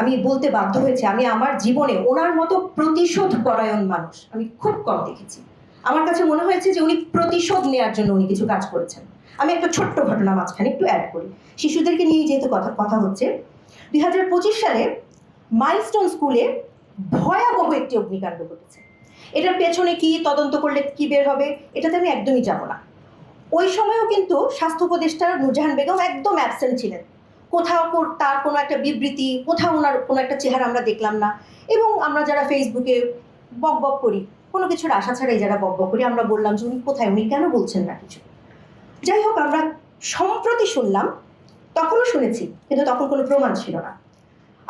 আমি বলতে বাধ্য হয়েছি, আমি আমার জীবনে ওনার মতো প্রতিশোধ পরায়ণ মানুষ আমি খুব কম দেখেছি। আমার কাছে মনে হয়েছে যে উনি প্রতিশোধ নেওয়ার জন্য উনি কিছু কাজ করেছেন। আমি একটা ছোট্ট ঘটনা মাঝখানে একটু অ্যাড করি। শিশুদেরকে নিয়ে যেহেতু কথা হচ্ছে, 2025 সালে মাইলস্টোন স্কুলে ভয়াবহ একটি অগ্নিকাণ্ড ঘটেছে। এটার পেছনে কি তদন্ত করলে কি বের হবে এটাতে আমি একদমই যাব না। ওই সময়ও কিন্তু স্বাস্থ্য উপদেষ্টা নূরজাহান বেগম একদম অ্যাবসেন্ট ছিলেন। কোথাও তার কোনো একটা বিবৃতি, কোথাও ওনার কোনো একটা চেহারা আমরা দেখলাম না। এবং আমরা যারা ফেসবুকে বকবক করি, কোনো কিছুর আশা ছাড়াই যারা বকবক করি, আমরা বললাম যে উনি কোথায়, উনি কেন বলছেন না কিছু। যাই হোক, আমরা সম্প্রতি শুনলাম, তখনও শুনেছি কিন্তু তখন কোনো প্রমাণ ছিল না।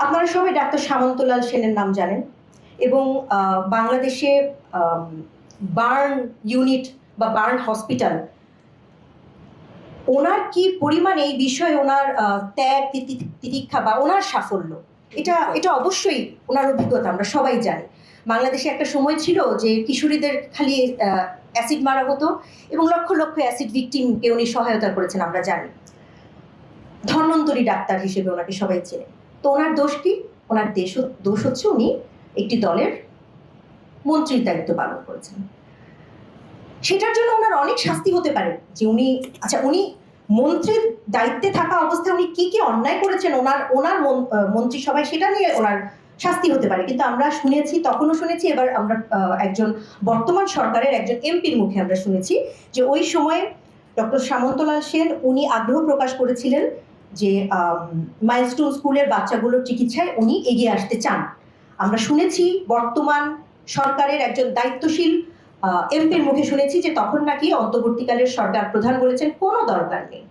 আপনারা সবাই ডাক্তার সামন্তলাল সেনের নাম জানেন এবং বাংলাদেশে বার্ন ইউনিট বা বার্ন হসপিটাল, ওনার কি পরিমাণ এই বিষয়ে ওনার ত্যাগ তিতিক্ষা বা ওনার সাফল্য, এটা অবশ্যই ওনার অভিজ্ঞতা আমরা সবাই জানি। বাংলাদেশে একটা সময় ছিল যে কিশোরীদের খালি অ্যাসিড মারা হতো এবং লক্ষ লক্ষ অ্যাসিড ভিকটিমকে উনি সহায়তা করেছেন আমরা জানি। ধন্বন্তরী ডাক্তার হিসেবে ওনাকে সবাই চেনে। তো ওনার দোষ কি? ওনার দোষ হচ্ছে উনি একটি দলের মন্ত্রীর দায়িত্ব পালন করেছেন। সেটার জন্য ওনার অনেক শাস্তি হতে পারে যে উনি মন্ত্রীর দায়িত্বে থাকা অবস্থায় উনি কি অন্যায় করেছেন ওনার মন্ত্রিসভায়, সেটা নিয়ে ওনার শাস্তি হতে পারে। কিন্তু আমরা শুনেছি, তখনও শুনেছি, এবার আমরা একজন বর্তমান সরকারের একজন এমপির মুখে আমরা শুনেছি যে ওই সময়ে ডক্টর সামন্তলাল সেন উনি আগ্রহ প্রকাশ করেছিলেন যে মাইলস্টোন স্কুলের বাচ্চাগুলোর চিকিৎসায় উনি এগিয়ে আসতে চান। আমরা শুনেছি বর্তমান সরকারের একজন দায়িত্বশীল এমপির মুখে শুনেছি যে তখন নাকি অন্তর্বর্তীকালের সরকার প্রধান বলেছেন কোনো দরকার নেই।